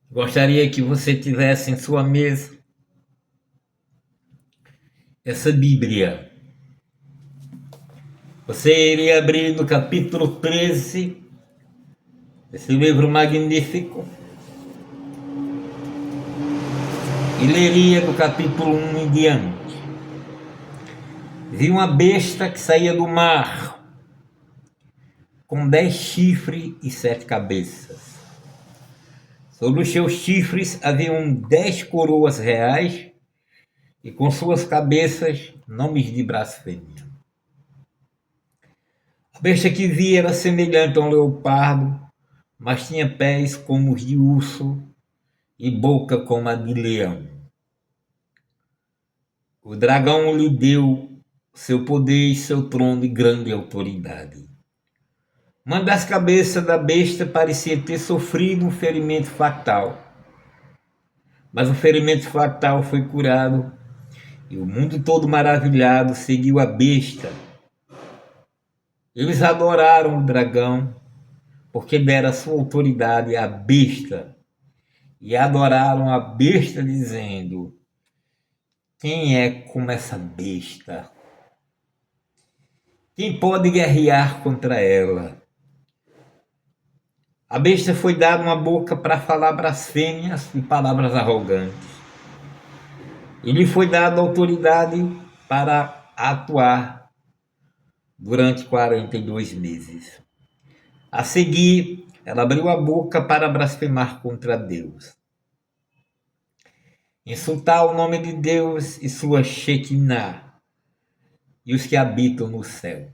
Gostaria que você tivesse em sua mesa essa Bíblia. Você iria abrir no capítulo 13, esse livro magnífico, e leria do capítulo 1 em diante. Vi uma besta que saía do mar, com 10 chifres e 7 cabeças. Sobre os seus chifres haviam 10 coroas reais, e com suas cabeças nomes de blasfêmia. A besta que vi era semelhante a um leopardo, mas tinha pés como os de urso e boca como a de leão. O dragão lhe deu seu poder e seu trono e grande autoridade. Uma das cabeças da besta parecia ter sofrido um ferimento fatal, mas o ferimento fatal foi curado e o mundo todo maravilhado seguiu a besta. Eles adoraram o dragão porque dera sua autoridade à besta e adoraram a besta dizendo: quem é como essa besta? Quem pode guerrear contra ela? A besta foi dada uma boca para falar blasfêmias e palavras arrogantes. E lhe foi dada autoridade para atuar durante 42 meses. A seguir, ela abriu a boca para blasfemar contra Deus, insultar o nome de Deus e sua Shekinah e os que habitam no céu.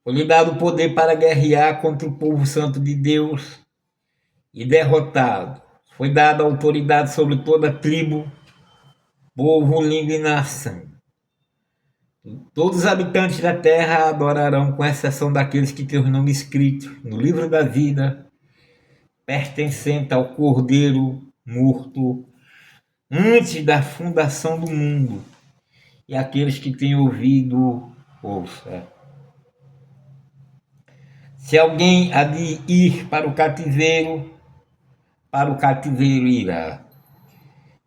Foi-lhe dado o poder para guerrear contra o povo santo de Deus e derrotado. Foi dada autoridade sobre toda a tribo, povo, língua e nação. Todos os habitantes da terra a adorarão, com exceção daqueles que têm o nome escrito no livro da vida, pertencente ao Cordeiro morto antes da fundação do mundo, e aqueles que têm ouvido, ouça. Se alguém há de ir para o cativeiro irá.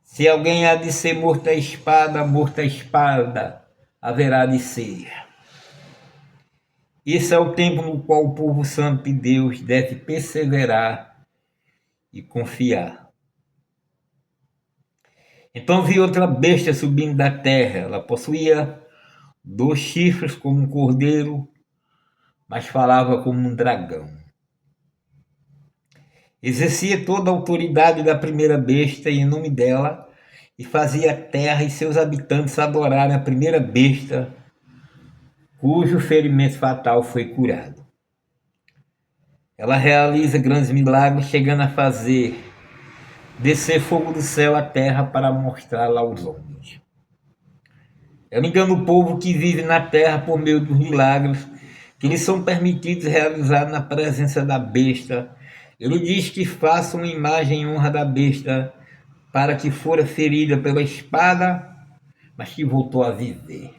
Se alguém há de ser morto à espada haverá de ser. Esse é o tempo no qual o povo santo de Deus deve perseverar e confiar. Então vi outra besta subindo da terra. Ela possuía 2 chifres como um cordeiro, mas falava como um dragão. Exercia toda a autoridade da primeira besta em nome dela, e fazia a terra e seus habitantes adorarem a primeira besta, cujo ferimento fatal foi curado. Ela realiza grandes milagres, chegando a fazer descer fogo do céu à terra para mostrá-la aos homens. Ela engana o povo que vive na terra por meio dos milagres que lhes são permitidos realizar na presença da besta. Ele diz que façam uma imagem em honra da besta, para que fora ferida pela espada, mas que voltou a viver.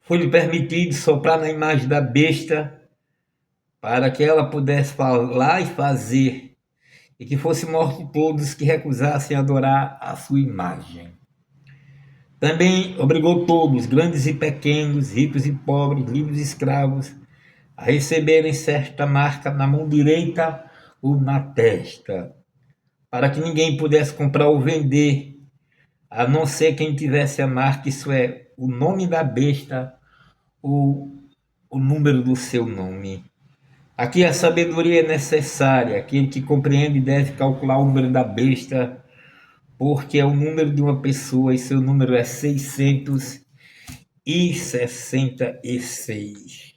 Foi-lhe permitido soprar na imagem da besta, para que ela pudesse falar e fazer, e que fosse morto todos que recusassem adorar a sua imagem. Também obrigou todos, grandes e pequenos, ricos e pobres, livres e escravos, a receberem certa marca na mão direita ou na testa, para que ninguém pudesse comprar ou vender, a não ser quem tivesse a marca, isso é, o nome da besta ou o número do seu nome. Aqui a sabedoria é necessária. Aquele que compreende deve calcular o número da besta, porque é o número de uma pessoa e seu número é 666.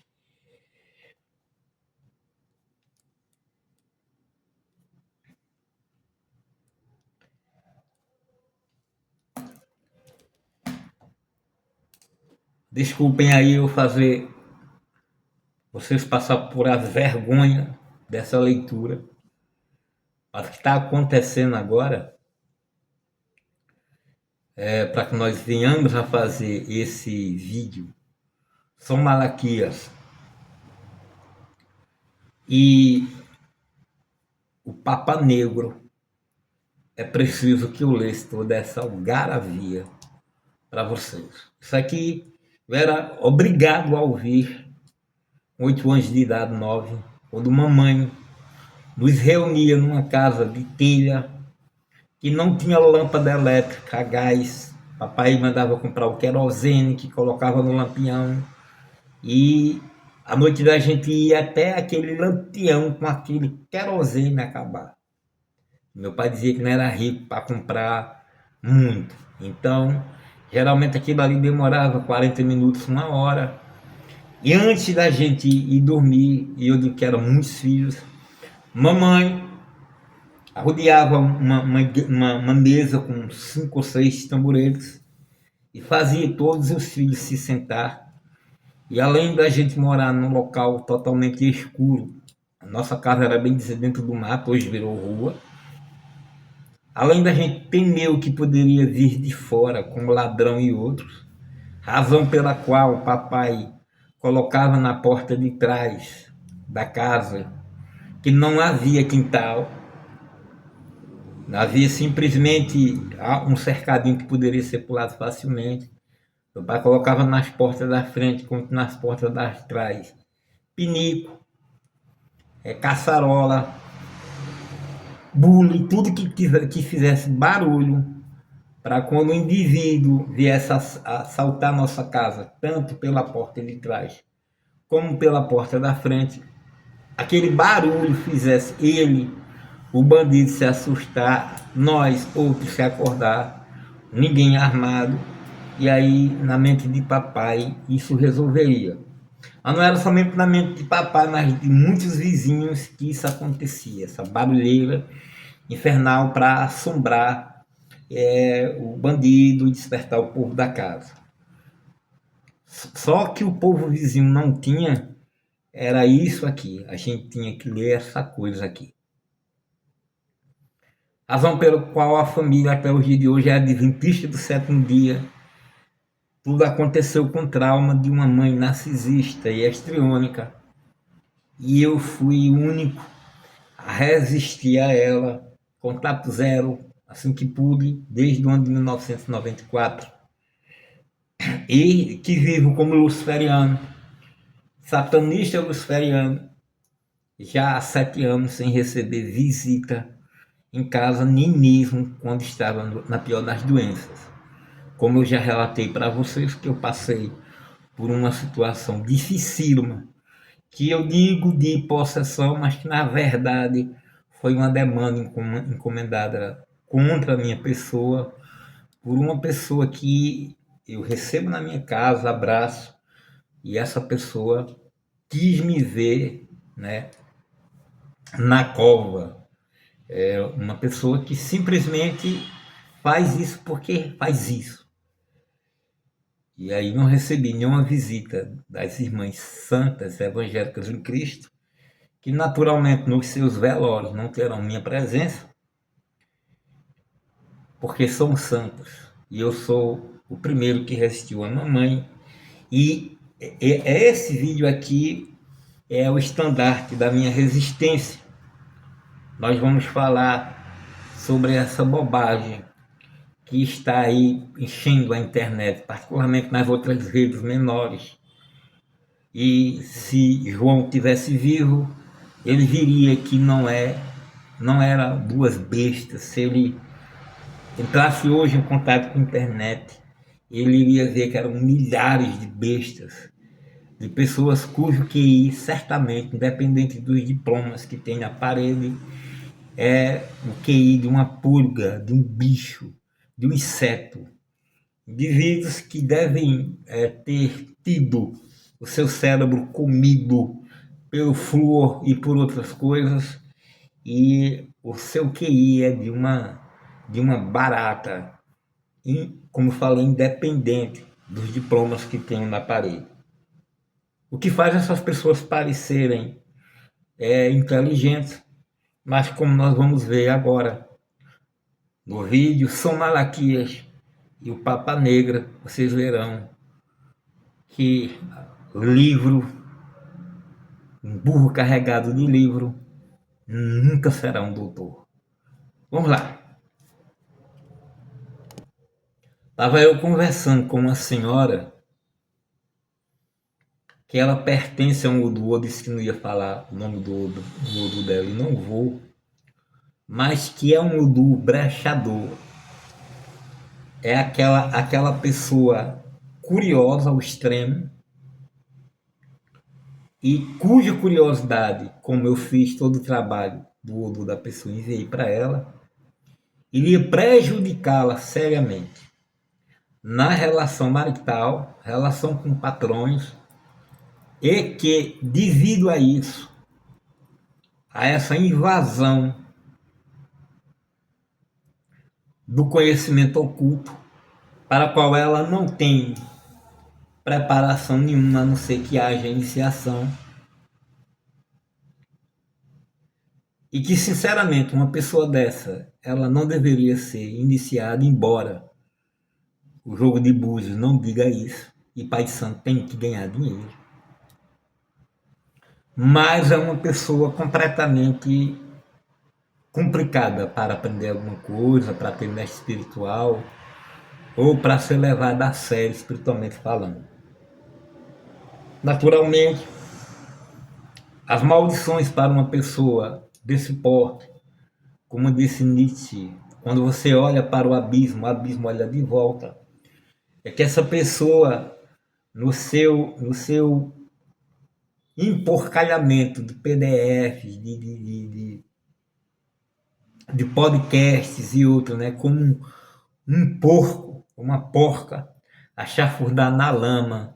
Desculpem aí eu fazer vocês passar por a vergonha dessa leitura. Mas o que está acontecendo agora para que nós venhamos a fazer esse vídeo são Malaquias. E Papa Negro, é preciso que eu lesse toda essa algaravia para vocês. Isso aqui eu era obrigado a ouvir com 8 anos de idade, 9, quando mamãe nos reunia numa casa de telha que não tinha lâmpada elétrica a gás. Papai mandava comprar o querosene que colocava no lampião e à noite da gente ia até aquele lampião com aquele querosene acabar. Meu pai dizia que não era rico para comprar muito. Então, geralmente aquilo ali demorava 40 minutos, 1 hora. E antes da gente ir dormir, e eu digo que eram muitos filhos, mamãe rodeava uma mesa com 5 ou 6 tamboretes e fazia todos os filhos se sentar. E além da gente morar num local totalmente escuro, a nossa casa era bem dentro do mato, hoje virou rua. Além da gente temer o que poderia vir de fora, como ladrão e outros, razão pela qual o papai colocava na porta de trás da casa que não havia quintal, havia simplesmente um cercadinho que poderia ser pulado facilmente. O pai colocava nas portas da frente quanto nas portas das trás pinico, caçarola, bule, tudo que fizesse barulho, para quando o indivíduo viesse a assaltar nossa casa, tanto pela porta de trás como pela porta da frente, aquele barulho fizesse ele, o bandido, se assustar, nós outros se acordar, ninguém armado, e aí na mente de papai isso resolveria. Mas não era somente na mente de papai, mas de muitos vizinhos que isso acontecia, essa barulheira infernal para assombrar o bandido e despertar o povo da casa. Só que o povo vizinho não tinha, era isso aqui, a gente tinha que ler essa coisa aqui. Razão pela qual a família até o dia de hoje é adventista do sétimo dia. Tudo aconteceu com trauma de uma mãe narcisista e histriônica. E eu fui o único a resistir a ela, contato zero, assim que pude, desde o ano de 1994. E que vivo como luciferiano, satanista luciferiano, já há 7 anos sem receber visita em casa, nem mesmo quando estava na pior das doenças. Como eu já relatei para vocês que eu passei por uma situação dificílima, que eu digo de possessão, mas que na verdade foi uma demanda encomendada contra a minha pessoa, por uma pessoa que eu recebo na minha casa, abraço, e essa pessoa quis me ver, né, na cova. É uma pessoa que simplesmente faz isso porque faz isso. E aí não recebi nenhuma visita das irmãs santas evangélicas em Cristo, que naturalmente nos seus velórios não terão minha presença, porque são santos. E eu sou o primeiro que resistiu a mamãe. E esse vídeo aqui é o estandarte da minha resistência. Nós vamos falar sobre essa bobagem que está aí enchendo a internet, particularmente nas outras redes menores. E se João tivesse vivo, ele viria que não era duas bestas. Se ele entrasse hoje em contato com a internet, ele iria ver que eram milhares de bestas, de pessoas cujo QI, certamente, independente dos diplomas que tem na parede, é o QI de uma pulga, de um bicho, de um inseto. Indivíduos que devem ter tido o seu cérebro comido pelo flúor e por outras coisas, e o seu QI é de uma barata, como eu falei, independente dos diplomas que tenham na parede. O que faz essas pessoas parecerem inteligentes, mas como nós vamos ver agora no vídeo, São Malaquias e o Papa Negra, vocês verão que livro, um burro carregado de livro, nunca será um doutor. Vamos lá. Estava eu conversando com uma senhora que ela pertence a um Odu. Eu disse que não ia falar o nome do Odu dela e não vou, mas que é um Odu brechador. É aquela pessoa curiosa ao extremo e cuja curiosidade, como eu fiz todo o trabalho do Odu da pessoa e enviei para ela, iria prejudicá-la seriamente na relação marital, relação com patrões, e que, devido a isso, a essa invasão do conhecimento oculto, para a qual ela não tem preparação nenhuma, a não ser que haja iniciação, e que, sinceramente, uma pessoa dessa, ela não deveria ser iniciada, embora o jogo de búzios não diga isso, e Pai Santo tem que ganhar dinheiro. Mas é uma pessoa completamente complicada para aprender alguma coisa, para ter mestre espiritual, ou para ser levada a sério espiritualmente falando. Naturalmente, as maldições para uma pessoa desse porte, como disse Nietzsche, quando você olha para o abismo olha de volta, é que essa pessoa, no seu emporcalhamento de PDFs, de podcasts e outros, né, como um porco, uma porca, a chafurdar na lama,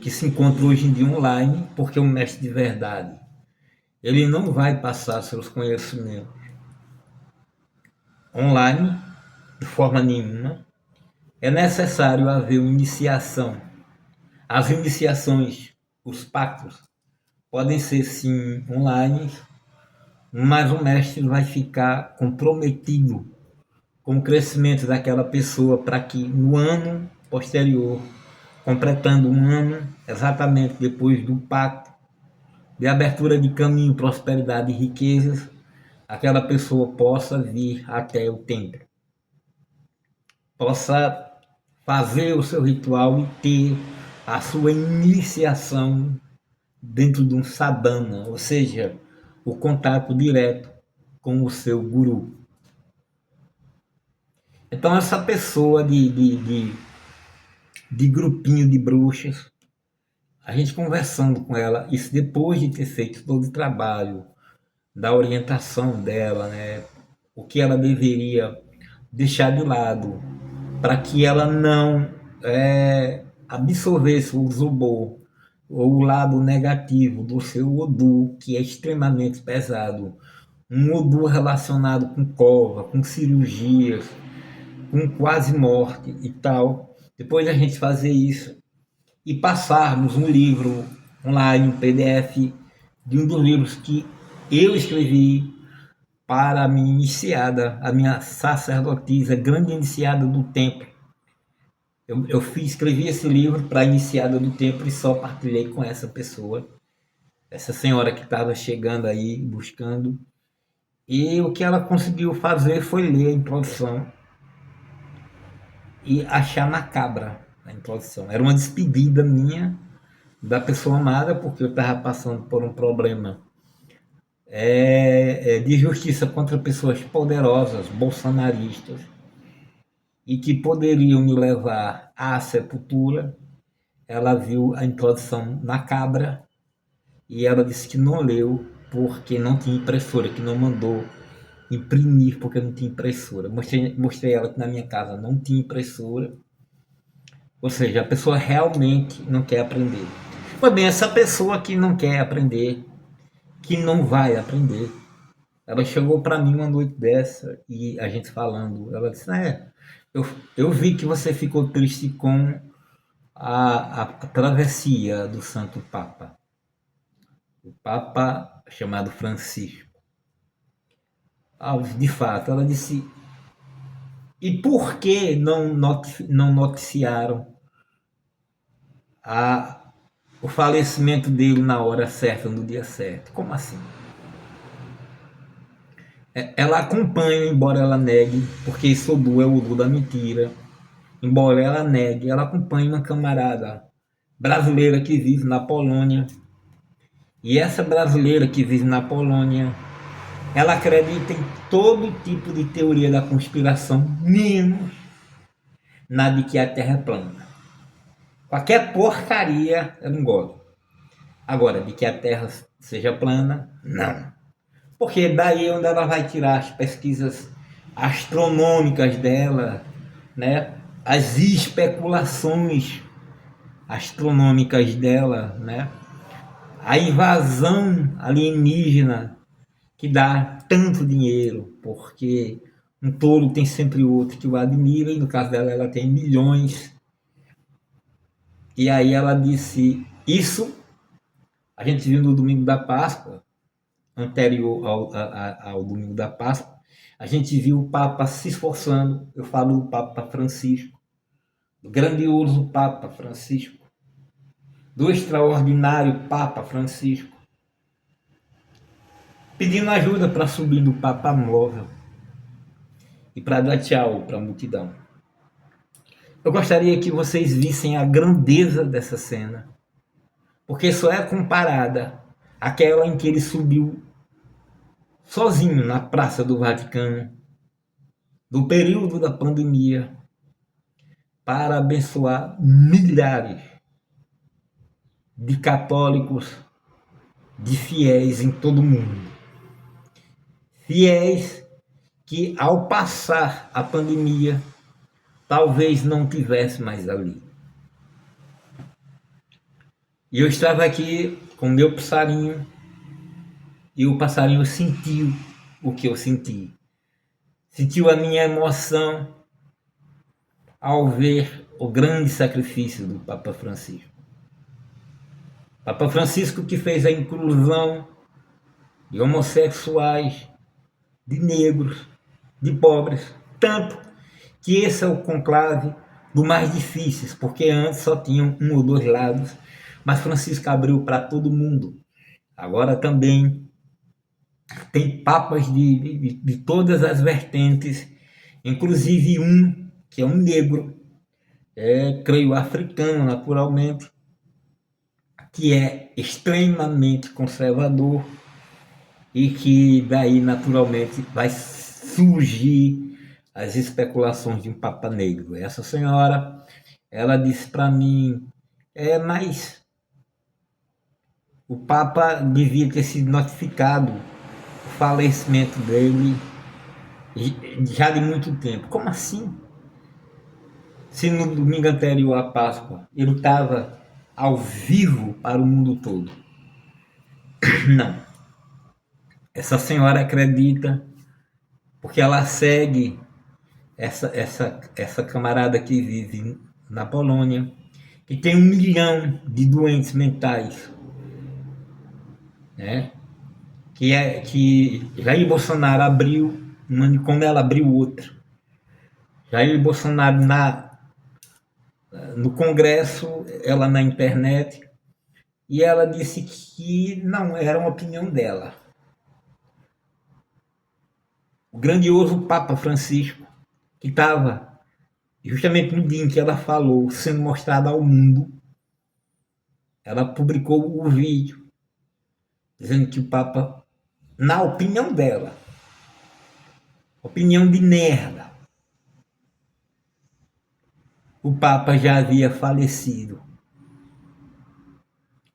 que se encontra hoje em dia online, porque o mestre de verdade, ele não vai passar seus conhecimentos online de forma nenhuma. É necessário haver uma iniciação. As iniciações, os pactos, podem ser sim online, mas o mestre vai ficar comprometido com o crescimento daquela pessoa para que no ano posterior, completando um ano exatamente depois do pacto de abertura de caminho, prosperidade e riquezas, aquela pessoa possa vir até o templo, possa fazer o seu ritual e ter a sua iniciação dentro de um sadhana, ou seja, o contato direto com o seu guru. Então essa pessoa de grupinho de bruxas, a gente conversando com ela, isso depois de ter feito todo o trabalho da orientação dela, né? O que ela deveria deixar de lado para que ela não absorvesse o zubor ou o lado negativo do seu Odu, que é extremamente pesado. Um Odu relacionado com cova, com cirurgias, com quase morte e tal. Depois a gente fazer isso e passarmos um livro online, um PDF, de um dos livros que eu escrevi para a minha iniciada, a minha sacerdotisa, grande iniciada do templo. Eu escrevi esse livro para a iniciada do templo e só partilhei com essa pessoa, essa senhora que estava chegando aí, buscando. E o que ela conseguiu fazer foi ler a introdução e achar macabra a introdução. Era uma despedida minha da pessoa amada, porque eu estava passando por um problema de justiça contra pessoas poderosas, bolsonaristas, e que poderiam me levar à sepultura. Ela viu a introdução macabra e ela disse que não leu porque não tinha impressora, que não mandou imprimir porque não tinha impressora. Mostrei ela que na minha casa não tinha impressora. Ou seja, a pessoa realmente não quer aprender. Mas bem, essa pessoa que não quer aprender, que não vai aprender, ela chegou para mim uma noite dessa e a gente falando, ela disse, eu vi que você ficou triste com a travessia do Santo Papa. O Papa chamado Francisco. De fato, ela disse, e por que não noticiaram o falecimento dele na hora certa, no dia certo? Como assim? Ela acompanha, embora ela negue, porque Isodu é o Odu da mentira. Embora ela negue, ela acompanha uma camarada brasileira que vive na Polônia. E essa brasileira que vive na Polônia, ela acredita em todo tipo de teoria da conspiração, menos na de que a Terra é plana. Qualquer porcaria eu não gosto. Agora, de que a Terra seja plana, não. Porque daí é onde ela vai tirar as pesquisas astronômicas dela, né? As especulações astronômicas dela, né? A invasão alienígena que dá tanto dinheiro, porque um touro tem sempre outro que o admira, e no caso dela ela tem milhões. E aí ela disse, isso a gente viu no domingo da Páscoa, anterior ao domingo da Páscoa, a gente viu o Papa se esforçando, eu falo do Papa Francisco, do grandioso Papa Francisco, do extraordinário Papa Francisco, pedindo ajuda para subir do Papa móvel e para dar tchau para a multidão. Eu gostaria que vocês vissem a grandeza dessa cena, porque só é comparada àquela em que ele subiu sozinho na Praça do Vaticano, no período da pandemia, para abençoar milhares de católicos, de fiéis em todo o mundo. Fiéis que, ao passar a pandemia, talvez não tivesse mais ali. E eu estava aqui com meu passarinho, e o passarinho sentiu o que eu senti. Sentiu a minha emoção ao ver o grande sacrifício do Papa Francisco. Papa Francisco que fez a inclusão de homossexuais, de negros, de pobres, tanto que esse é o conclave do mais difíceis, porque antes só tinham um ou dois lados, mas Francisco abriu para todo mundo. Agora também tem papas de todas as vertentes, inclusive um que é um negro, creio africano naturalmente, que é extremamente conservador e que daí naturalmente vai surgir as especulações de um Papa Negro. Essa senhora, ela disse para mim, mas o Papa devia ter sido notificado o falecimento dele já de muito tempo. Como assim? Se no domingo anterior à Páscoa ele estava ao vivo para o mundo todo. Não. Essa senhora acredita, porque ela segue essa camarada que vive na Polônia, que tem 1 milhão de doentes mentais, né? Que Jair Bolsonaro abriu um manicômio, ela abriu outro. Jair Bolsonaro no Congresso, ela na internet, e ela disse que não era uma opinião dela. O grandioso Papa Francisco, que estava justamente no dia em que ela falou, sendo mostrada ao mundo, ela publicou o vídeo dizendo que o Papa, na opinião dela, opinião de merda, o Papa já havia falecido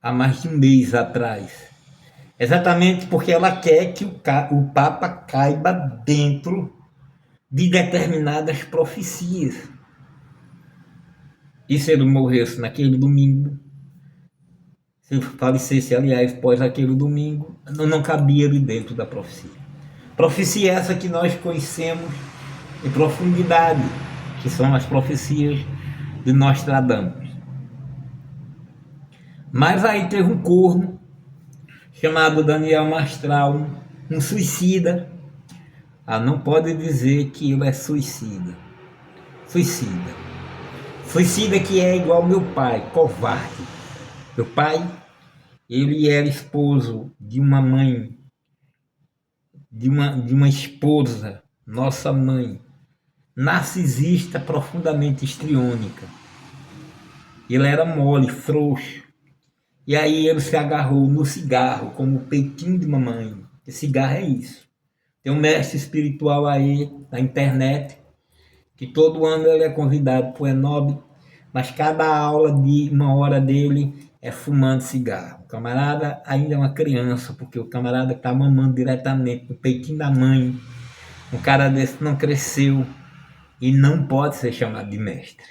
há mais de um mês atrás. Exatamente porque ela quer que o Papa caiba dentro de determinadas profecias. E se ele morresse naquele domingo, se ele falecesse, aliás, após aquele domingo, não cabia ali dentro da profecia. Profecia essa que nós conhecemos em profundidade, que são as profecias de Nostradamus. Mas aí teve um corno chamado Daniel Mastral, um suicida. Não pode dizer que ele é suicida. Suicida que é igual ao meu pai, covarde. Meu pai, ele era esposo de uma mãe de uma esposa, nossa mãe, narcisista, profundamente histriônica. Ele era mole, frouxo. E aí ele se agarrou no cigarro, como o peitinho de mamãe. E cigarro é isso. Tem um mestre espiritual aí na internet, que todo ano ele é convidado para o Enob, mas cada aula de 1 hora dele é fumando cigarro. O camarada ainda é uma criança, porque o camarada está mamando diretamente no peitinho da mãe. Um cara desse não cresceu e não pode ser chamado de mestre.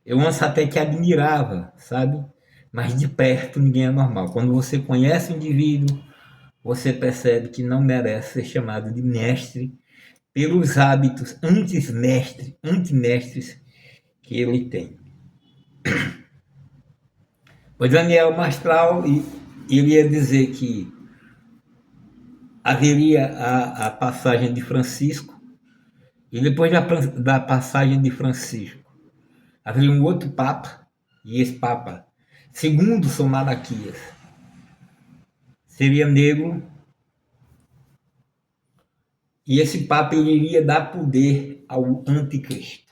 Eu antes até que admirava, sabe? Mas de perto ninguém é normal. Quando você conhece o indivíduo, você percebe que não merece ser chamado de mestre pelos hábitos antimestres que ele tem. O Daniel Mastral, ele ia dizer que haveria a passagem de Francisco, e depois da passagem de Francisco, haveria um outro Papa, e esse Papa, segundo São Malaquias, seria negro, e esse Papa ele iria dar poder ao anticristo.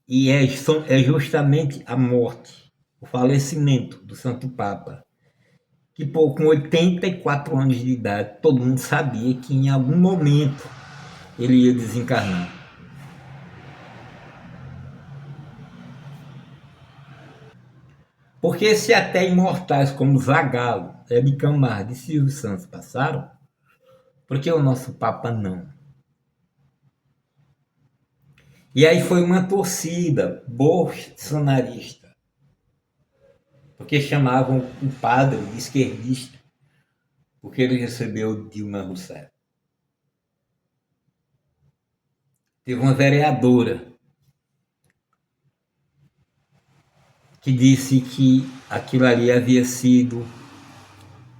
E é justamente a morte, o falecimento do Santo Papa, que com 84 anos de idade, todo mundo sabia que em algum momento ele ia desencarnar. Porque se até imortais como Zagallo, Hebe Camargo e Silvio Santos passaram, por que o nosso Papa não? E aí foi uma torcida bolsonarista, porque chamavam o padre de esquerdista, porque ele recebeu Dilma Rousseff. Teve uma vereadora que disse que aquilo ali havia sido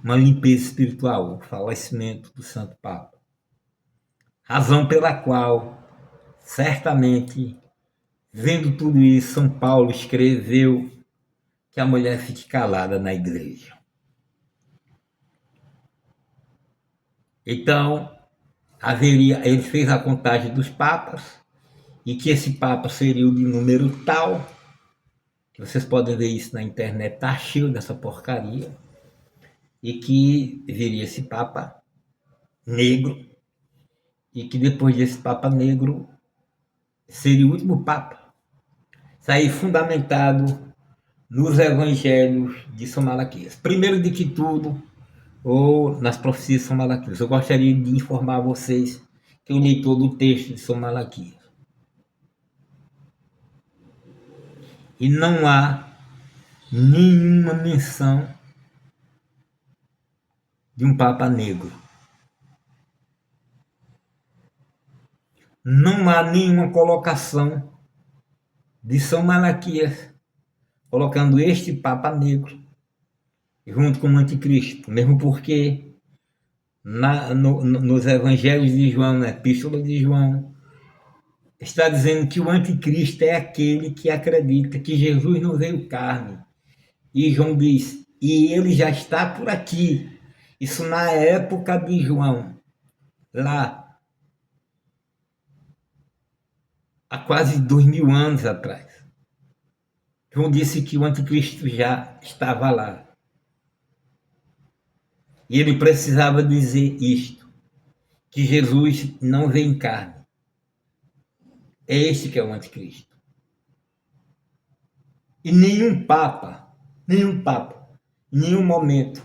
uma limpeza espiritual, o falecimento do Santo Papa. Razão pela qual, certamente, vendo tudo isso, São Paulo escreveu que a mulher fique calada na igreja. Então, ele fez a contagem dos papas, e que esse papa seria o de número tal, que vocês podem ver isso na internet, tá cheio dessa porcaria, e que viria esse papa negro, e que depois desse papa negro seria o último papa. Isso aí fundamentado nos evangelhos de São Malaquias. Primeiro de que tudo, ou nas profecias de São Malaquias. Eu gostaria de informar vocês que eu li todo o texto de São Malaquias. E não há nenhuma menção de um Papa negro. Não há nenhuma colocação de São Malaquias colocando este Papa negro junto com o anticristo, mesmo porque nos evangelhos de João, na epístola de João, está dizendo que o anticristo é aquele que acredita que Jesus não veio carne. E João diz, e ele já está por aqui. Isso na época de João, lá, há quase 2000 anos atrás. João disse que o anticristo já estava lá. E ele precisava dizer isto, que Jesus não veio em carne. É este que é o anticristo. E nenhum papa, em nenhum momento,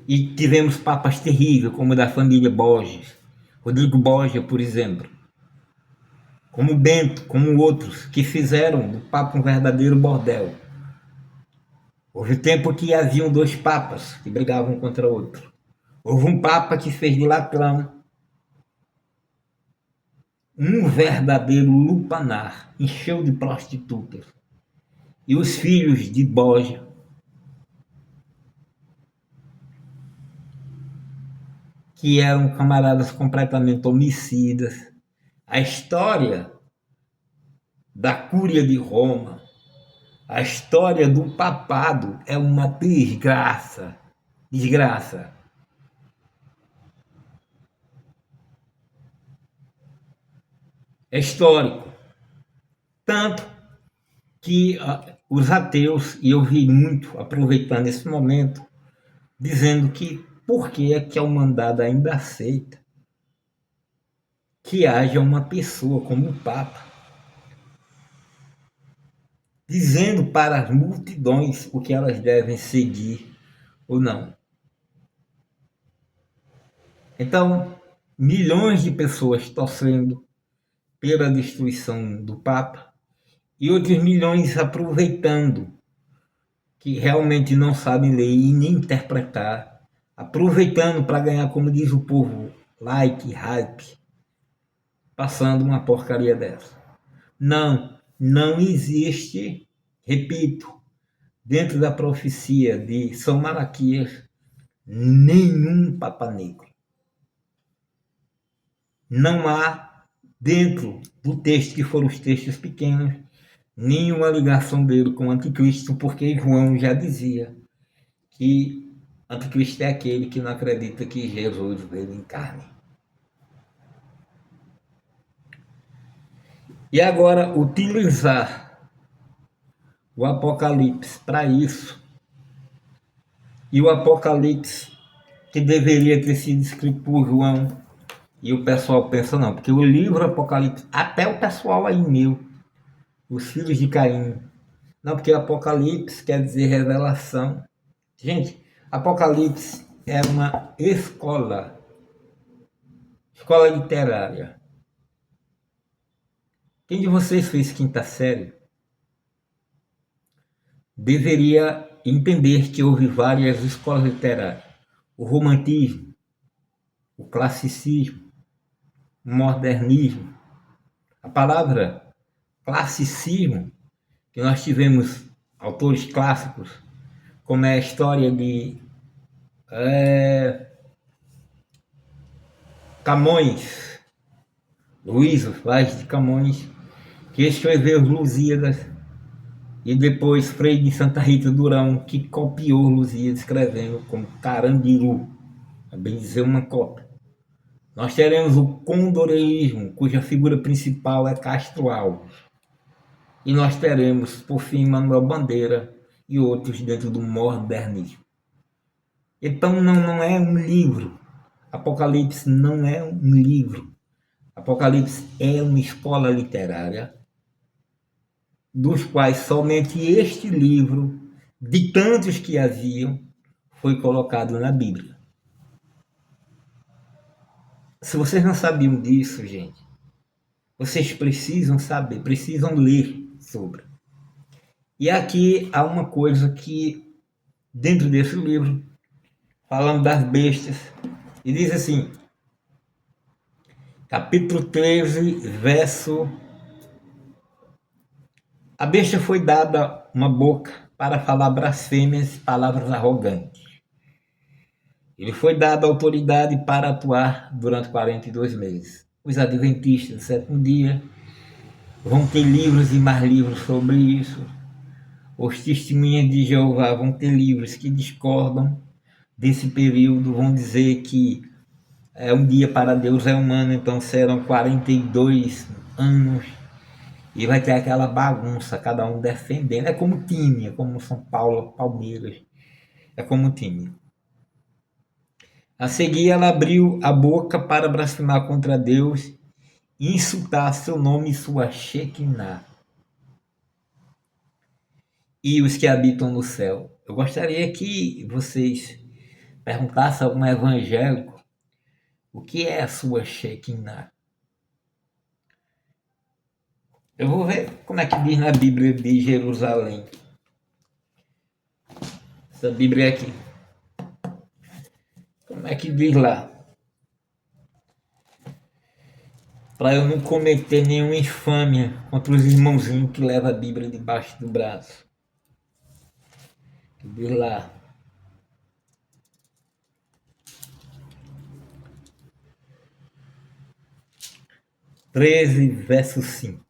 e tivemos papas terríveis, como o da família Borges, Rodrigo Borgia, por exemplo, como Bento, como outros, que fizeram do papa um verdadeiro bordel. Houve tempo que haviam 2 papas que brigavam contra outro. Houve um papa que fez de ladrão um verdadeiro lupanar, encheu de prostitutas. E os filhos de Borgia, que eram camaradas completamente homicidas. A história da Cúria de Roma, a história do papado é uma desgraça. Desgraça. é histórico. Tanto que os ateus, e eu vi muito aproveitando esse momento, dizendo que por que é que a humanidade ainda aceita que haja uma pessoa como o Papa, dizendo para as multidões o que elas devem seguir ou não. Então, milhões de pessoas torcendo pela destruição do Papa e outros milhões aproveitando que realmente não sabem ler e nem interpretar, aproveitando para ganhar, como diz o povo, like, hype, passando uma porcaria dessa. Não existe, repito, dentro da profecia de São Malaquias, nenhum Papa Negro. Não há, dentro do texto, que foram os textos pequenos, nenhuma ligação dele com o anticristo, porque João já dizia que anticristo é aquele que não acredita que Jesus veio em carne. E agora, utilizar o Apocalipse para isso, e o Apocalipse que deveria ter sido escrito por João, e o pessoal pensa não, porque o livro Apocalipse, até o pessoal aí meu, os filhos de Caim, não, porque Apocalipse quer dizer revelação. Gente, Apocalipse é uma escola literária. Quem de vocês fez quinta série deveria entender que houve várias escolas literárias. O romantismo, o classicismo, o modernismo. A palavra classicismo, que nós tivemos autores clássicos, como é a história de Camões, Luís Vaz de Camões, que escreveu os Lusíadas, e depois Frei de Santa Rita Durão, que copiou Lusíadas, escrevendo como Carandiru, a bem dizer uma cópia. Nós teremos o condoreísmo, cuja figura principal é Castro Alves. E nós teremos, por fim, Manuel Bandeira e outros dentro do modernismo. Então não é um livro. Apocalipse não é um livro. Apocalipse é uma escola literária, dos quais somente este livro, de tantos que haviam, foi colocado na Bíblia. Se vocês não sabiam disso, gente, vocês precisam saber, precisam ler sobre. E aqui há uma coisa que, dentro desse livro, falando das bestas, e diz assim, capítulo 13, verso: a besta foi dada uma boca para falar blasfêmias e palavras arrogantes. Ele foi dado autoridade para atuar durante 42 meses. Os adventistas do sétimo dia vão ter livros e mais livros sobre isso. Os testemunhas de Jeová vão ter livros que discordam desse período, vão dizer que um dia para Deus é um ano, então serão 42 anos. E vai ter aquela bagunça, cada um defendendo. É como time, é como São Paulo, Palmeiras. É como time. A seguir, ela abriu a boca para blasfemar contra Deus e insultar seu nome e sua Shekinah. E os que habitam no céu. Eu gostaria que vocês perguntassem a algum evangélico o que é a sua Shekinah. Eu vou ver como é que diz na Bíblia de Jerusalém. Essa Bíblia aqui. Como é que diz lá? Para eu não cometer nenhuma infâmia contra os irmãozinhos que levam a Bíblia debaixo do braço. Diz lá. Verso 5.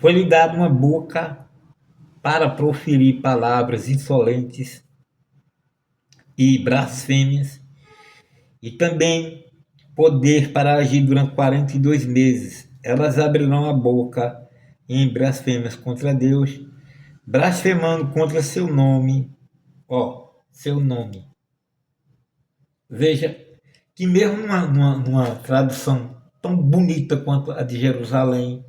Foi-lhe dada uma boca para proferir palavras insolentes e blasfêmias, e também poder para agir durante 42 meses. Elas abrirão a boca em blasfêmias contra Deus, blasfemando contra seu nome, seu nome. Veja que mesmo numa tradução tão bonita quanto a de Jerusalém,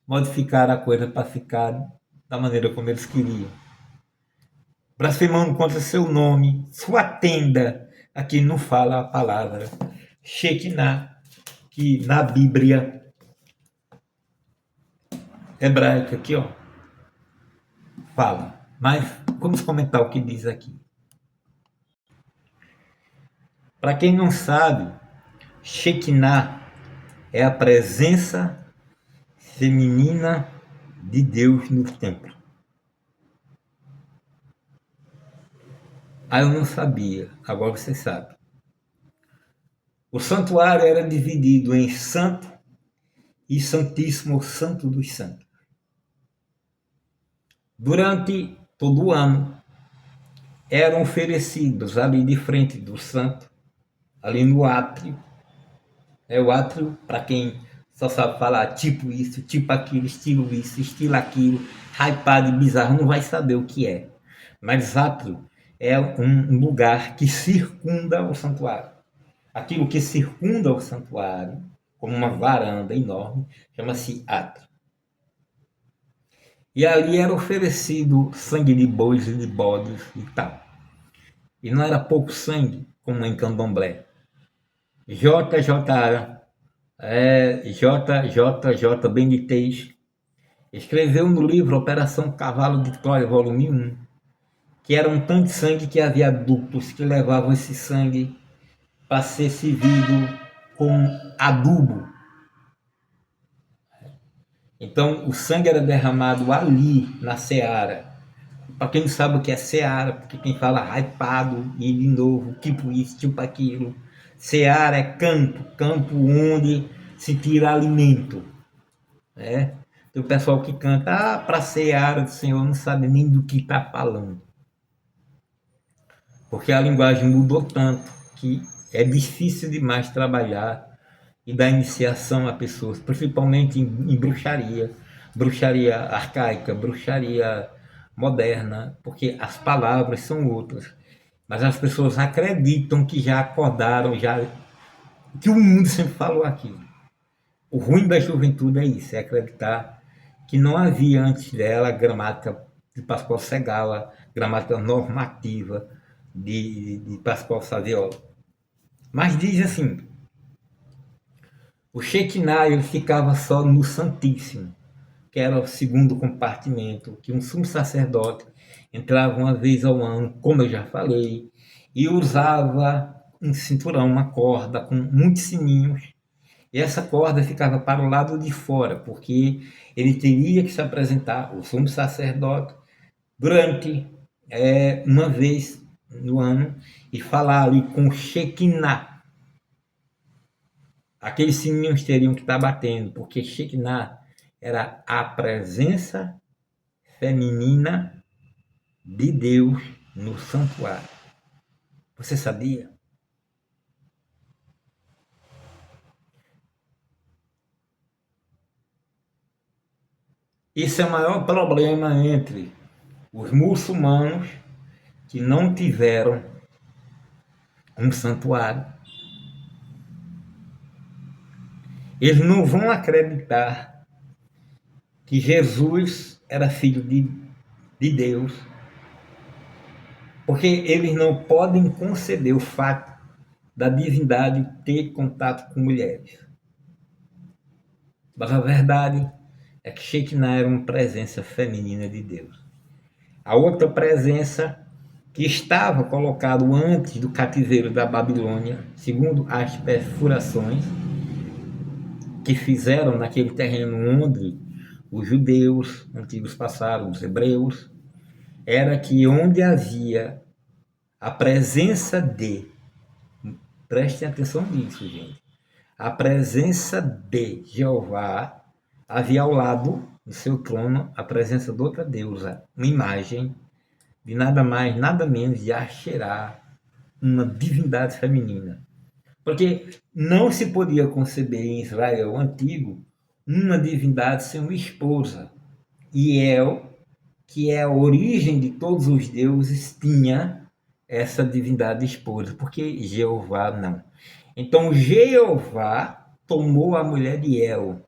modificaram a coisa para ficar da maneira como eles queriam. Blasfemando contra seu nome, sua tenda. Aqui não fala a palavra Shekinah, que na Bíblia hebraica aqui, fala. Mas vamos comentar o que diz aqui. Para quem não sabe, Shekinah é a presença feminina de Deus no templo. Eu não sabia, agora você sabe. O santuário era dividido em santo e santíssimo, santo dos santos. Durante todo o ano, eram oferecidos ali de frente do santo, ali no átrio. O átrio, para quem só sabe falar tipo isso, tipo aquilo, estilo isso, estilo aquilo, hypado e bizarro, não vai saber o que é. Mas átrio é um lugar que circunda o santuário. Aquilo que circunda o santuário, como uma varanda enorme, chama-se átrio. E ali era oferecido sangue de bois e de bodes e tal. E não era pouco sangue, como em Candomblé. JJ Benítez escreveu no livro Operação Cavalo de Troia, volume 1, que era um tanto de sangue que havia adultos que levavam esse sangue para ser servido com adubo. Então o sangue era derramado ali na seara. Para quem não sabe o que é seara, porque quem fala hypado e de novo, tipo isso, tipo aquilo. Seara é campo onde se tira alimento. Tem o pessoal que canta, para seara do Senhor, não sabe nem do que está falando. Porque a linguagem mudou tanto que é difícil demais trabalhar e dar iniciação a pessoas, principalmente em bruxaria, bruxaria arcaica, bruxaria moderna, porque as palavras são outras. Mas as pessoas acreditam que já acordaram, que o mundo sempre falou aquilo. O ruim da juventude é isso, é acreditar que não havia antes dela gramática de Pascoal Segala, gramática normativa de Pascoal Saviola. Mas diz assim, o Shekinah ele ficava só no Santíssimo, que era o segundo compartimento, que um sumo sacerdote entrava uma vez ao ano, como eu já falei, e usava um cinturão, uma corda com muitos sininhos, e essa corda ficava para o lado de fora, porque ele teria que se apresentar, o sumo sacerdote, durante uma vez no ano, e falar ali com Shekinah. Aqueles sininhos teriam que estar batendo, porque Shekinah era a presença feminina de Deus no santuário. Você sabia? Esse é o maior problema entre os muçulmanos que não tiveram um santuário. Eles não vão acreditar que Jesus era filho de Deus, porque eles não podem conceber o fato da divindade ter contato com mulheres. Mas a verdade é que Shekinah era uma presença feminina de Deus. A outra presença que estava colocado antes do cativeiro da Babilônia, segundo as perfurações que fizeram naquele terreno onde os judeus antigos passaram, os hebreus, era que onde havia a presença prestem atenção nisso, gente, a presença de Jeová, havia ao lado do seu trono a presença de outra deusa, uma imagem de nada mais, nada menos de Asherá, uma divindade feminina. Porque não se podia conceber em Israel antigo uma divindade sem uma esposa. E El, que é a origem de todos os deuses, tinha essa divindade esposa, porque Jeová não. Então Jeová tomou a mulher de El.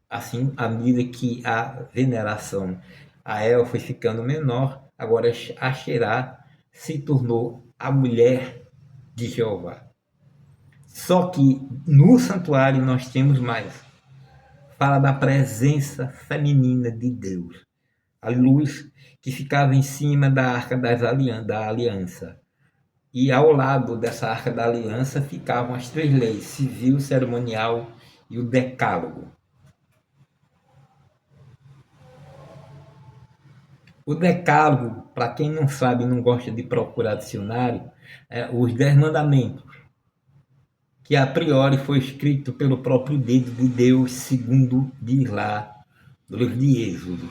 Assim, à medida que a veneração a El foi ficando menor, agora a Xerá se tornou a mulher de Jeová. Só que no santuário nós temos mais. Fala da presença feminina de Deus. A luz que ficava em cima da arca da aliança. E ao lado dessa arca da aliança ficavam as três leis: civil, cerimonial e o decálogo. O decálogo, para quem não sabe e não gosta de procurar dicionário, é os 10 mandamentos, que a priori foi escrito pelo próprio dedo de Deus, segundo diz lá no livro de Êxodo.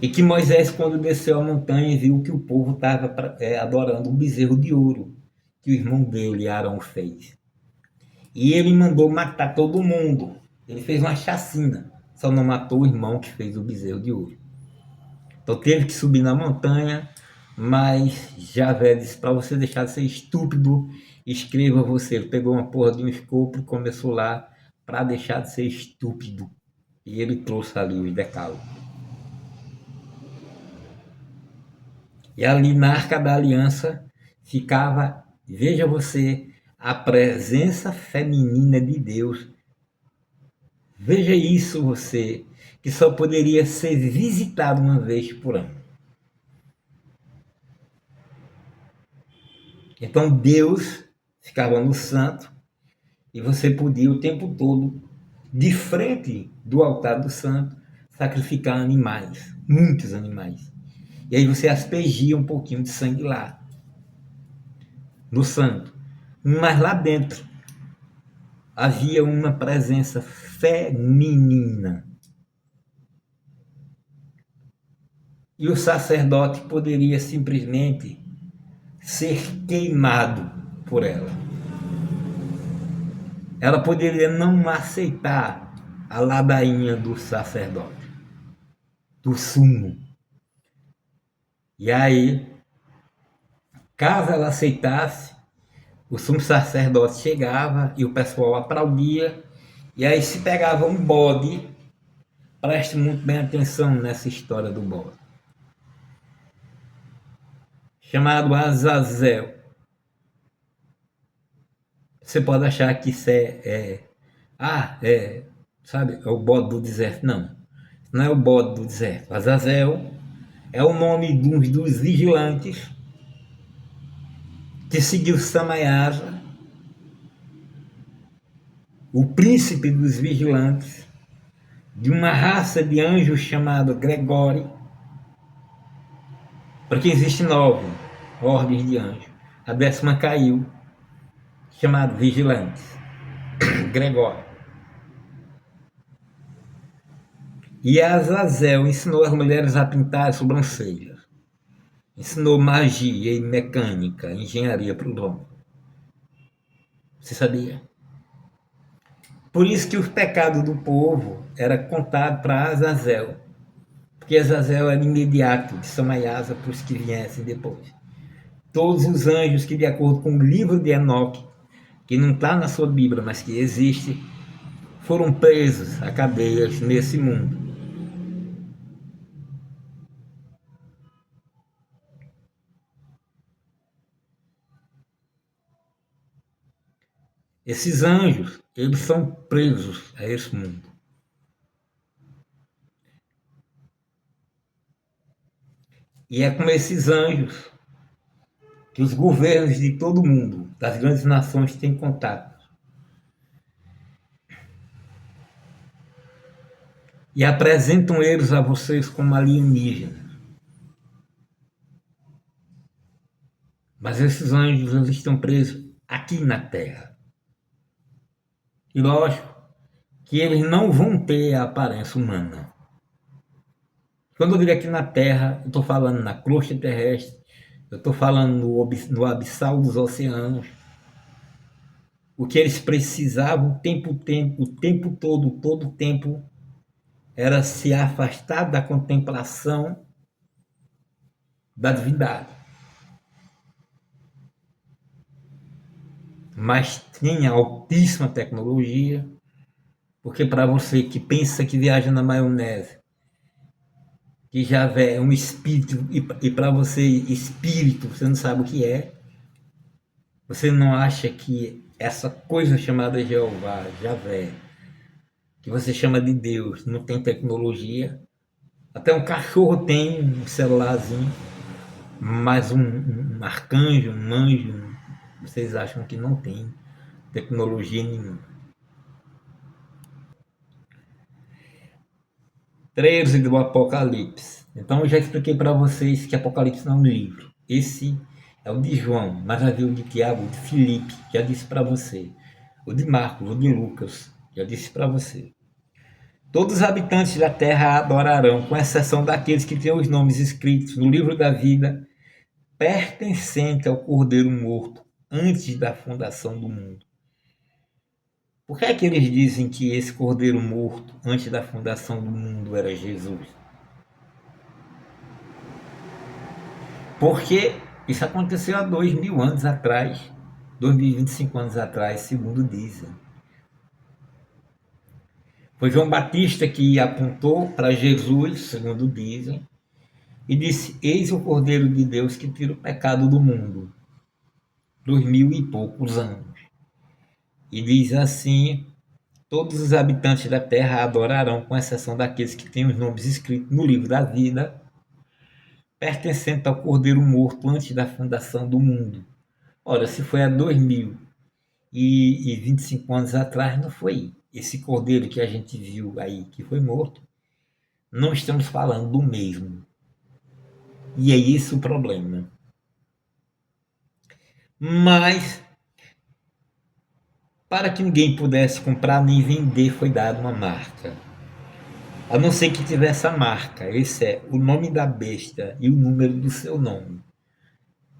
E que Moisés, quando desceu a montanha, viu que o povo estava adorando um bezerro de ouro que o irmão dele, Arão, fez. E ele mandou matar todo mundo. Ele fez uma chacina, só não matou o irmão que fez o bezerro de ouro. Então teve que subir na montanha, mas Javé disse: para você deixar de ser estúpido, escreva você. Ele pegou uma porra de um escopo e começou lá para deixar de ser estúpido. E ele trouxe ali os decálogos. E ali na Arca da Aliança ficava, veja você, a presença feminina de Deus. Veja isso você, que só poderia ser visitado uma vez por ano. Então Deus ficava no santo e você podia o tempo todo, de frente do altar do santo, sacrificar animais, muitos animais. E aí você aspergia um pouquinho de sangue lá, no santo. Mas lá dentro havia uma presença feminina. E o sacerdote poderia simplesmente ser queimado por ela. Ela poderia não aceitar a ladainha do sacerdote, do sumo. E aí, caso ela aceitasse, o sumo sacerdote chegava e o pessoal aplaudia, e aí se pegava um bode. Preste muito bem atenção nessa história do bode, chamado Azazel. Você pode achar que isso sabe, é o bode do deserto. Não, não é o bode do deserto. Azazel é o nome de um dos vigilantes que seguiu Samaiasa, o príncipe dos vigilantes, de uma raça de anjos chamado Gregório, porque existem 9 ordens de anjos. A 10ª caiu, chamado vigilantes, Gregório. E Azazel ensinou as mulheres a pintar as sobrancelhas. Ensinou magia e mecânica, engenharia para o homem. Você sabia? Por isso que os pecados do povo era contado para Azazel. Porque Azazel era imediato de Samaiasa para os que viessem depois. Todos os anjos que, de acordo com o livro de Enoque, que não está na sua Bíblia, mas que existe, foram presos a cadeias nesse mundo. Esses anjos, eles são presos a esse mundo. E é com esses anjos que os governos de todo o mundo, das grandes nações, têm contato. E apresentam eles a vocês como alienígenas. Mas esses anjos, eles estão presos aqui na Terra. E lógico que eles não vão ter a aparência humana. Quando eu digo aqui na Terra, eu estou falando na crosta terrestre, eu estou falando no abissal dos oceanos. O que eles precisavam o tempo todo o tempo, era se afastar da contemplação da divindade. Mas tinha altíssima tecnologia, porque para você que pensa que viaja na maionese, que já é um espírito, e para você espírito, você não sabe o que é, você não acha que essa coisa chamada Jeová, Javé, que você chama de Deus, não tem tecnologia? Até um cachorro tem um celularzinho, mas um arcanjo, um anjo, vocês acham que não tem tecnologia nenhuma. 13 do Apocalipse. Então eu já expliquei para vocês que Apocalipse não é um livro. Esse é o de João, mas havia o de Tiago, o de Filipe, já disse para você. O de Marcos, o de Lucas, já disse para você. Todos os habitantes da terra a adorarão, com exceção daqueles que têm os nomes escritos no livro da vida, pertencente ao Cordeiro morto, antes da fundação do mundo. Por que é que eles dizem que esse Cordeiro morto, antes da fundação do mundo, era Jesus? Porque isso aconteceu há 2000 anos atrás, 2025 anos atrás, segundo dizem. Foi João Batista que apontou para Jesus, segundo dizem, e disse: Eis o Cordeiro de Deus que tira o pecado do mundo. 2000 e poucos anos. E diz assim: todos os habitantes da terra a adorarão, com exceção daqueles que têm os nomes escritos no livro da vida, pertencente ao Cordeiro morto antes da fundação do mundo. Ora, se foi há 2025 anos atrás, não foi esse cordeiro que a gente viu aí, que foi morto. Não estamos falando do mesmo. E é isso o problema. Mas, para que ninguém pudesse comprar nem vender, foi dada uma marca. A não ser que tivesse a marca. Esse é o nome da besta e o número do seu nome.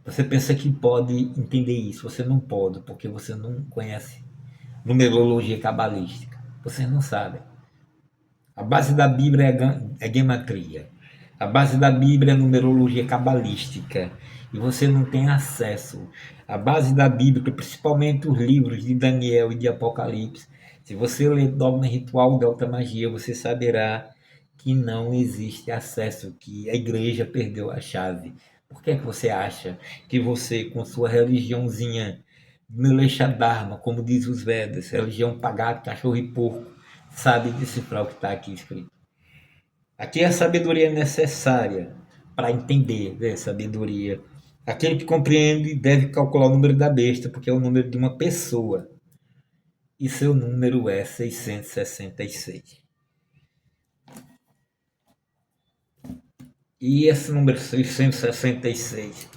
Você pensa que pode entender isso. Você não pode, porque você não conhece numerologia cabalística. Vocês não sabem. A base da Bíblia é gematria. A base da Bíblia é numerologia cabalística. E você não tem acesso. A base da Bíblia, principalmente os livros de Daniel e de Apocalipse, se você ler Dogma Ritual de Alta Magia, você saberá que não existe acesso, que a igreja perdeu a chave. Por que é que você acha que você, com sua religiãozinha Milesha Dharma, como diz os Vedas, religião pagada, cachorro e porco, sabe decifrar o que está aqui escrito? Aqui a sabedoria é necessária para entender, né? Sabedoria. Aquele que compreende deve calcular o número da besta, porque é o número de uma pessoa. E seu número é 666. E esse número 666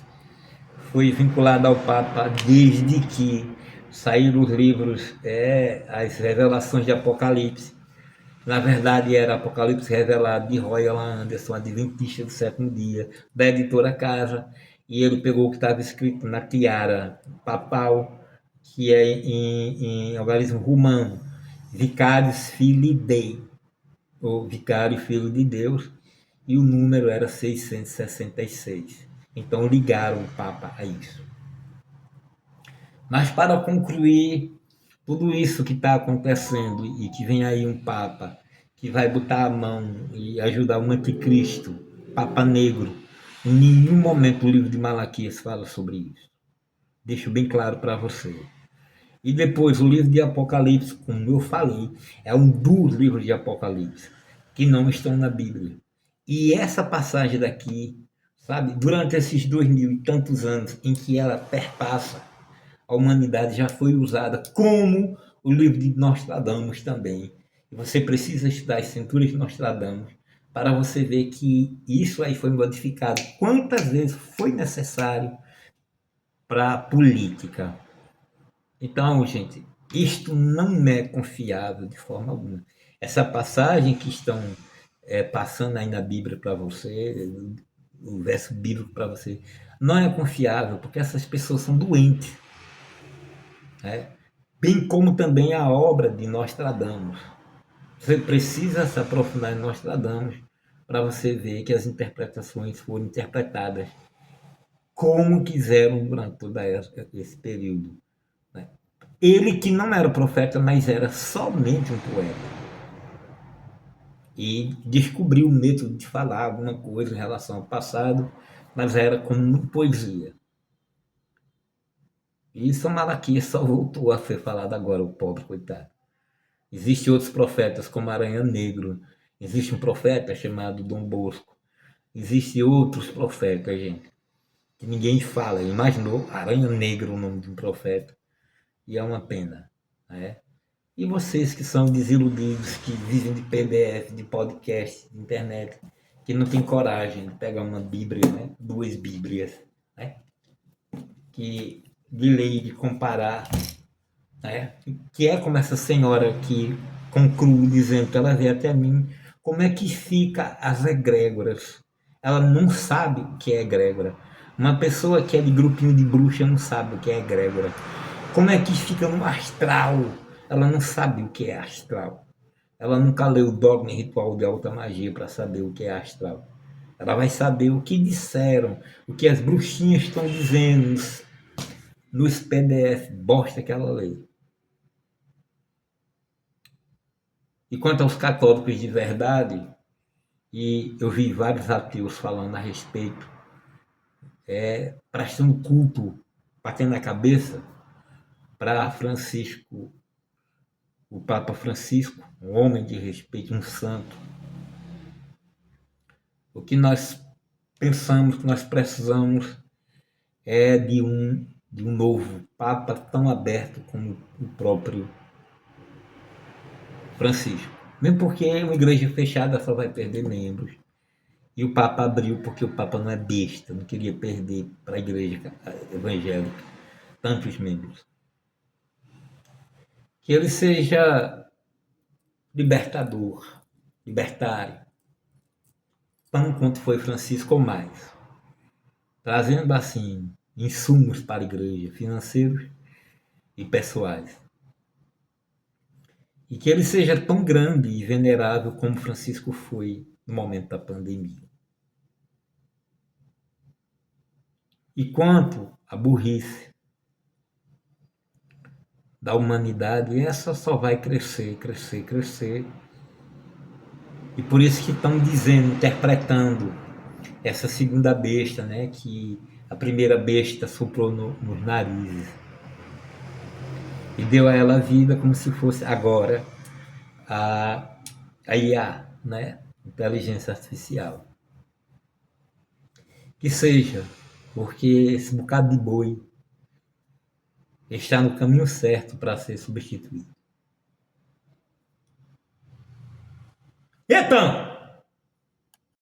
foi vinculado ao Papa desde que saíram os livros, as revelações de Apocalipse. Na verdade, era Apocalipse Revelado de Royal Anderson, adventista do sétimo dia, da editora Casa, e ele pegou o que estava escrito na tiara papal, que é em algarismo romano, Vicarius Filii Dei, ou Vicário Filho de Deus, e o número era 666. Então ligaram o Papa a isso. Mas para concluir tudo isso que está acontecendo e que vem aí um Papa que vai botar a mão e ajudar o anticristo, Papa Negro, em nenhum momento o livro de Malaquias fala sobre isso. Deixo bem claro para você. E depois o livro de Apocalipse, como eu falei, é um dos livros de Apocalipse que não estão na Bíblia. E essa passagem daqui, sabe, durante esses 2000 e tantos anos em que ela perpassa a humanidade, já foi usada como o livro de Nostradamus também. E você precisa estudar as cinturas de Nostradamus para você ver que isso aí foi modificado quantas vezes foi necessário para a política. Então, gente, isto não é confiável de forma alguma. Essa passagem que estão passando aí na Bíblia para você, o verso bíblico para você, não é confiável, porque essas pessoas são doentes, né? Bem como também a obra de Nostradamus. Você precisa se aprofundar em Nostradamus para você ver que as interpretações foram interpretadas como quiseram durante todo esse período, né? Ele que não era profeta, mas era somente um poeta. E descobriu o método de falar alguma coisa em relação ao passado, mas era como poesia. E São Malaquias só voltou a ser falado agora, o pobre coitado. Existem outros profetas, como Aranha Negro. Existe um profeta chamado Dom Bosco. Existem outros profetas, gente, que ninguém fala. Imaginou Aranha Negro o nome de um profeta? E é uma pena, né? E vocês que são desiludidos, que vivem de PDF, de podcast, de internet, que não tem coragem de pegar uma Bíblia, né? Duas Bíblias, né? Que de lei de comparar, né? Que é como essa senhora que conclui dizendo que ela veio até mim, como é que fica as egrégoras? Ela não sabe o que é egrégora. Uma pessoa que é de grupinho de bruxa não sabe o que é egrégora. Como é que fica no astral? Ela não sabe o que é astral. Ela nunca leu Dogma e Ritual de Alta Magia para saber o que é astral. Ela vai saber o que disseram, o que as bruxinhas estão dizendo nos PDF bosta que ela lê. E quanto aos católicos de verdade, e eu vi vários ateus falando a respeito, prestando culto, batendo na cabeça para Francisco, o Papa Francisco, um homem de respeito, um santo. O que nós pensamos que nós precisamos é de um novo Papa tão aberto como o próprio Francisco. Mesmo porque uma igreja fechada só vai perder membros. E o Papa abriu porque o Papa não é besta, não queria perder para a igreja evangélica tantos membros. Que ele seja libertador, libertário, tão quanto foi Francisco ou mais, trazendo assim insumos para a igreja, financeiros e pessoais. E que ele seja tão grande e venerável como Francisco foi no momento da pandemia. E quanto à burrice da humanidade, essa só vai crescer, crescer, crescer. E por isso que estão dizendo, interpretando essa segunda besta, né, que a primeira besta soprou nos narizes e deu a ela vida como se fosse agora a IA, né, inteligência artificial. Que seja, porque esse bocado de boi está no caminho certo para ser substituído. Então,